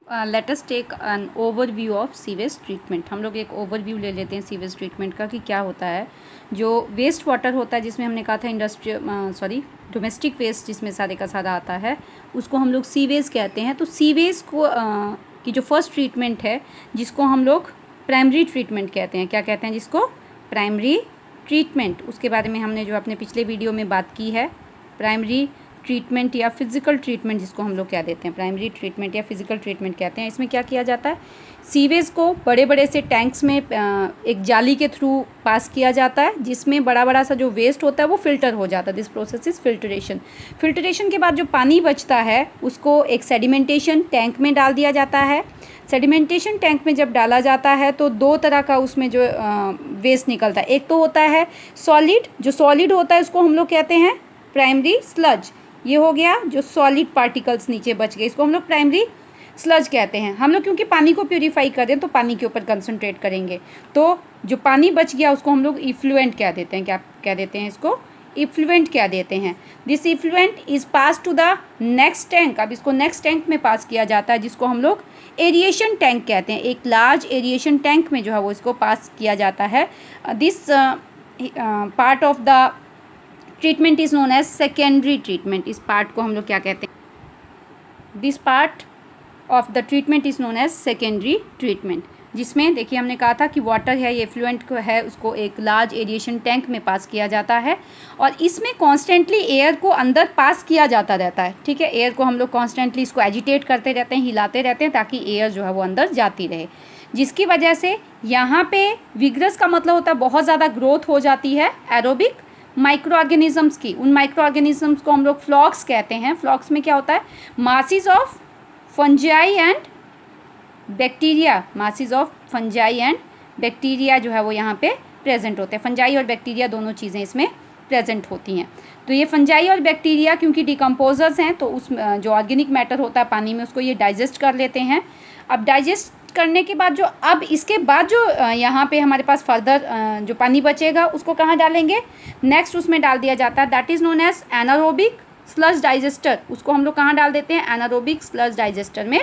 Late us take an overview of sewage treatment. हम लोग एक ओवरव्यू ले लेते हैं सीवेज ट्रीटमेंट का कि क्या होता है। जो वेस्ट वाटर होता है, जिसमें हमने कहा था डोमेस्टिक वेस्ट जिसमें सारे का सारा आता है, उसको हम लोग सीवेज कहते हैं। तो सीवेज को की जो फर्स्ट ट्रीटमेंट है, जिसको हम लोग प्राइमरी ट्रीटमेंट कहते हैं। क्या कहते हैं जिसको? Primary treatment. उसके बारे में हमने जो अपने पिछले वीडियो में बात की है। प्राइमरी ट्रीटमेंट या फिज़िकल ट्रीटमेंट जिसको हम लोग क्या देते हैं, प्राइमरी ट्रीटमेंट या फिज़िकल ट्रीटमेंट कहते हैं। इसमें क्या किया जाता है, सीवेज को बड़े बड़े से टैंक्स में एक जाली के थ्रू पास किया जाता है, जिसमें बड़ा बड़ा सा जो वेस्ट होता है वो फिल्टर हो जाता है। This process is filtration. Filtration के बाद जो पानी बचता है उसको एक सेडिमेंटेशन टैंक में डाल दिया जाता है। सेडिमेंटेशन टैंक में जब डाला जाता है तो दो तरह का उसमें जो वेस्ट निकलता है। एक तो होता है सॉलिड, जो सॉलिड होता है उसको हम लोग कहते हैं प्राइमरी स्लज। ये हो गया जो सॉलिड पार्टिकल्स नीचे बच गए, इसको हम लोग प्राइमरी स्लज कहते हैं। हम लोग क्योंकि पानी को प्यूरीफाई कर रहे हैं तो पानी के ऊपर कंसंट्रेट करेंगे। तो जो पानी बच गया उसको हम लोग इफ्लुएंट कह देते हैं। क्या कह देते हैं इसको? इफ्लुएंट कह देते हैं। This effluent is pass to the next tank. अब इसको नेक्स्ट टैंक में पास किया जाता है, जिसको हम लोग एरिएशन टैंक कहते हैं। एक लार्ज एरिएशन टैंक में जो है वो इसको पास किया जाता है। This part of the treatment is known as secondary treatment. इस पार्ट को हम लोग क्या कहते हैं? This part of the treatment is known as secondary treatment, जिसमें देखिए हमने कहा था कि वाटर है, ये एफ्लुएंट को है, उसको एक लार्ज एरिएशन टैंक में पास किया जाता है और इसमें कॉन्स्टेंटली एयर को अंदर पास किया जाता रहता है। ठीक है, एयर को हम लोग कॉन्स्टेंटली इसको एजिटेट करते रहते हैं, हिलाते रहते हैं, ताकि एयर जो है वो अंदर जाती रहे, जिसकी वजह से यहाँ पे विग्रस का मतलब होता है बहुत ज़्यादा ग्रोथ हो जाती है एरोबिक माइक्रो ऑर्गेनिजम्स की। उन माइक्रो ऑर्गेनिजम्स को हम लोग फ्लॉक्स कहते हैं। फ्लॉक्स में क्या होता है? Masses of fungi and bacteria. Masses of fungi and bacteria जो है वो यहाँ पे प्रेजेंट होते हैं। फंजाई और बैक्टीरिया दोनों चीज़ें इसमें प्रेजेंट होती हैं। तो ये फंजाई और बैक्टीरिया क्योंकि डिकम्पोजर्स हैं, तो उस जो ऑर्गेनिक मैटर होता है पानी में उसको ये डाइजेस्ट कर लेते हैं। अब डाइजेस्ट करने के बाद अब इसके बाद जो यहाँ पे हमारे पास फर्दर जो पानी बचेगा उसको कहाँ डालेंगे? नेक्स्ट उसमें डाल दिया जाता है। That is known as anaerobic sludge digester. उसको हम लोग कहाँ डाल देते हैं? एनारोबिक स्लज डाइजेस्टर में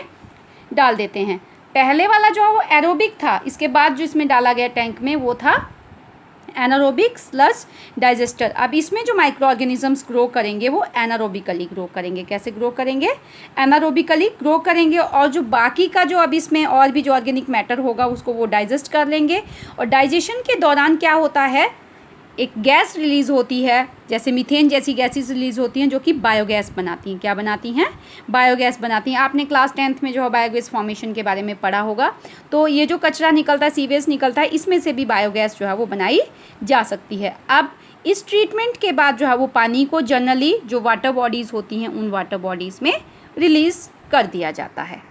डाल देते हैं। पहले वाला जो है वो एरोबिक था, इसके बाद जो इसमें डाला गया टैंक में वो था एनारोबिक स्लज डाइजेस्टर। अब इसमें जो माइक्रो ऑर्गेनिजम्स ग्रो करेंगे वो एनारोबिकली ग्रो करेंगे। कैसे ग्रो करेंगे? एनारोबिकली ग्रो करेंगे। और जो बाकी का जो अब इसमें और भी जो ऑर्गेनिक मैटर होगा उसको वो डाइजेस्ट कर लेंगे। और डाइजेशन के दौरान क्या होता है, एक गैस रिलीज़ होती है, जैसे मीथेन जैसी गैसेस रिलीज़ होती हैं जो कि बायोगैस बनाती हैं। क्या बनाती हैं? बायोगैस बनाती हैं। आपने क्लास 10th में जो है बायोगैस फॉर्मेशन के बारे में पढ़ा होगा। तो ये जो कचरा निकलता है, सीवेज निकलता है, इसमें से भी बायोगैस जो है वो बनाई जा सकती है। अब इस ट्रीटमेंट के बाद जो है वो पानी को जनरली जो वाटर बॉडीज़ होती हैं उन वाटर बॉडीज़ में रिलीज़ कर दिया जाता है।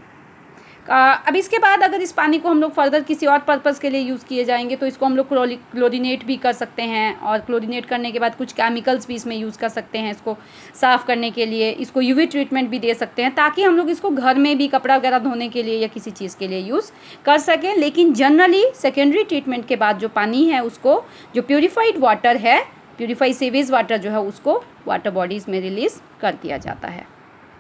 अब इसके बाद अगर इस पानी को हम लोग फर्दर किसी और पर्पज़ के लिए यूज़ किए जाएंगे तो इसको हम लोग क्लोरीनेट भी कर सकते हैं। और क्लोरीनेट करने के बाद कुछ केमिकल्स भी इसमें यूज़ कर सकते हैं इसको साफ़ करने के लिए। इसको यूवी ट्रीटमेंट भी दे सकते हैं, ताकि हम लोग इसको घर में भी कपड़ा वगैरह धोने के लिए या किसी चीज़ के लिए यूज़ कर सकें। लेकिन जनरली सेकेंडरी ट्रीटमेंट के बाद जो पानी है उसको, जो प्योरीफाइड वाटर है, प्योरीफाइड सीवेज वाटर जो है उसको वाटर बॉडीज़ में रिलीज़ कर दिया जाता है।